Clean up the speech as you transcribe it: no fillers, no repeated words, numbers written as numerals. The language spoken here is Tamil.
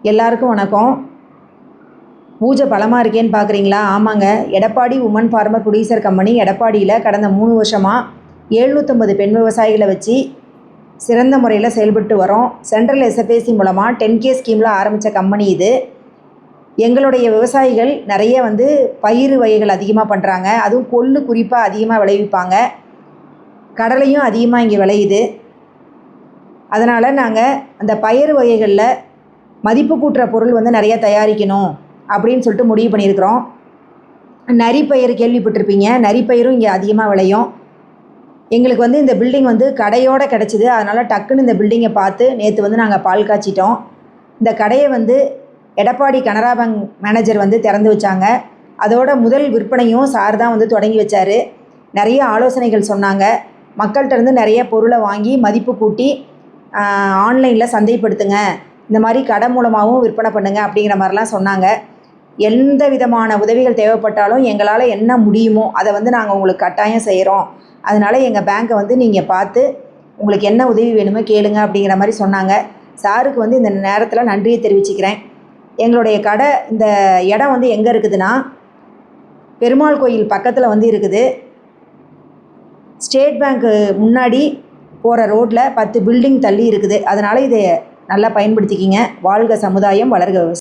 எல்லாருக்கும் வணக்கம். பூஜை பலமாக இருக்கேன்னு பார்க்குறீங்களா? ஆமாங்க. Edappadi woman farmer producer company எடப்பாடியில் கடந்த 3 வருஷமாக 750 பெண் விவசாயிகளை வச்சு சிறந்த முறையில் செயல்பட்டு வரோம். சென்ட்ரல் எஸ்எஃப்ஏசி மூலமாக 10K ஸ்கீமில் ஆரம்பித்த கம்பெனி இது. எங்களுடைய விவசாயிகள் நிறைய பயிர் வகைகள் அதிகமாக பண்ணுறாங்க. அதுவும் கொள்ளு குறிப்பாக அதிகமாக விளைவிப்பாங்க. கடலையும் அதிகமாக இங்கே விளையுது. அதனால் நாங்கள் அந்த பயிர் வகைகளில் மதிப்பு கூட்டுற பொருள் நிறையா தயாரிக்கணும் அப்படின்னு சொல்லிட்டு முடிவு பண்ணியிருக்கிறோம். நரிப்பயிர் கேள்விப்பட்டிருப்பீங்க. நரிப்பயிரும் இங்கே அதிகமாக விளையும். எங்களுக்கு இந்த பில்டிங் கடையோடு கிடச்சிது. அதனால் டக்குன்னு இந்த பில்டிங்கை பார்த்து நேற்று நாங்கள் பால் காய்ச்சிட்டோம். இந்த கடையை எடப்பாடி கனரா பேங்க் மேனேஜர் திறந்து வச்சாங்க. அதோட முதல் விற்பனையும் சார் தான் தொடங்கி வச்சார். நிறைய ஆலோசனைகள் சொன்னாங்க. மக்கள்கிட்ட நிறைய பொருளை வாங்கி மதிப்பு கூட்டி ஆன்லைனில் சந்தைப்படுத்துங்க, இந்த மாதிரி கடை மூலமாகவும் விற்பனை பண்ணுங்க அப்படிங்கிற மாதிரிலாம் சொன்னாங்க. எந்த விதமான உதவிகள் தேவைப்பட்டாலும் எங்களால் என்ன முடியுமோ அதை நாங்கள் உங்களுக்கு கட்டாயம் செய்கிறோம். அதனால் எங்கள் பேங்க்கை நீங்கள் பார்த்து உங்களுக்கு என்ன உதவி வேணுமோ கேளுங்க அப்படிங்கிற மாதிரி சொன்னாங்க. சாருக்கு இந்த நேரத்தில் நன்றியை தெரிவிச்சுக்கிறேன். எங்களுடைய கடை இந்த இடம் எங்கே இருக்குதுன்னா, பெருமாள் கோயில் பக்கத்தில் இருக்குது. ஸ்டேட் பேங்க்கு முன்னாடி போகிற ரோட்டில் 10 பில்டிங் தள்ளி இருக்குது. அதனால் இதை நல்லா பயன்படுத்திக்கிங்க. வாழ்க சமுதாயம், வளர்க விவசாயம்.